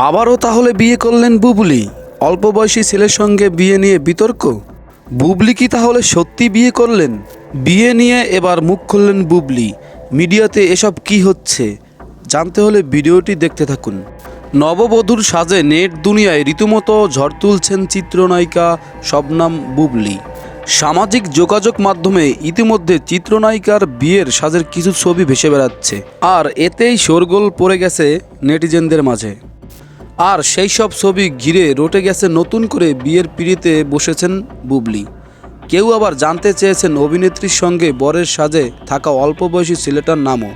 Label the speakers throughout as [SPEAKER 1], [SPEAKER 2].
[SPEAKER 1] আবারও তাহলে বিয়ে করলেন বুবলি? অল্প বয়সী ছেলের সঙ্গে বিয়ে নিয়ে বিতর্ক। বুবলি কি তাহলে সত্যি বিয়ে করলেন? বিয়ে নিয়ে এবার মুখ খুললেন বুবলি। মিডিয়াতে এসব কি হচ্ছে জানতে হলে ভিডিওটি দেখতে থাকুন। নববধূর সাজে নেট দুনিয়ায় রীতিমতো ঝড় তুলছেন চিত্রনায়িকা শবনম বুবলি। সামাজিক যোগাযোগ মাধ্যমে ইতিমধ্যে চিত্রনায়িকার বিয়ের সাজের কিছু ছবি ভেসে বেড়াচ্ছে, আর এতেই শোরগোল পড়ে গেছে নেটিজেনদের মাঝে। আর সেই সব ছবি ঘিরে রটে গেছে নতুন করে বিয়ের পিঁড়িতে বসেছেন বুবলি। কেউ আবার জানতে চেয়েছেন অভিনেত্রীর সঙ্গে বরের সাজে থাকা অল্প বয়সী ছেলেটার নামও।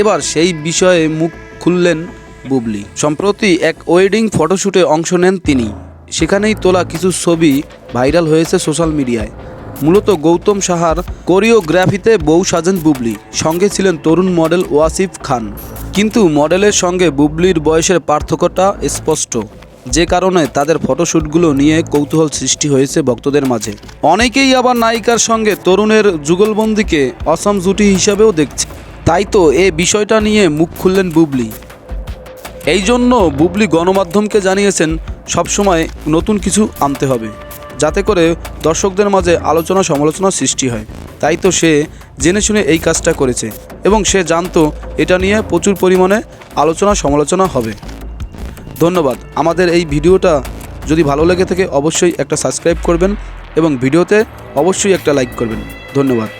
[SPEAKER 1] এবার সেই বিষয়ে মুখ খুললেন বুবলি। সম্প্রতি এক ওয়েডিং ফটোশ্যুটে অংশ নেন তিনি। সেখানেই তোলা কিছু ছবি ভাইরাল হয়েছে সোশ্যাল মিডিয়ায়। মূলত গৌতম সাহার কোরিওগ্রাফিতে বউ সাজেন বুবলি, সঙ্গে ছিলেন তরুণ মডেল ওয়াসিফ খান। কিন্তু মডেলের সঙ্গে বুবলির বয়সের পার্থক্যটা স্পষ্ট, যে কারণে তাদের ফটোশ্যুটগুলো নিয়ে কৌতূহল সৃষ্টি হয়েছে ভক্তদের মাঝে। অনেকেই আবার নায়িকার সঙ্গে তরুণের যুগলবন্দিকে অসম জুটি হিসাবেও দেখছে। তাই তো এ বিষয়টা নিয়ে মুখ খুললেন বুবলি। এই জন্য বুবলি গণমাধ্যমকে জানিয়েছেন সবসময় নতুন কিছু আনতে হবে, যাতে করে দর্শকদের মাঝে আলোচনা সমালোচনা সৃষ্টি হয়। তাই তো সে জেনে শুনে এই কাজটা করেছে, এবং সে জানতো এটা নিয়ে প্রচুর পরিমাণে আলোচনা সমালোচনা হবে। ধন্যবাদ। আমাদের এই ভিডিওটা যদি ভালো লেগে থাকে অবশ্যই একটা সাবস্ক্রাইব করবেন এবং ভিডিওতে অবশ্যই একটা লাইক করবেন। ধন্যবাদ।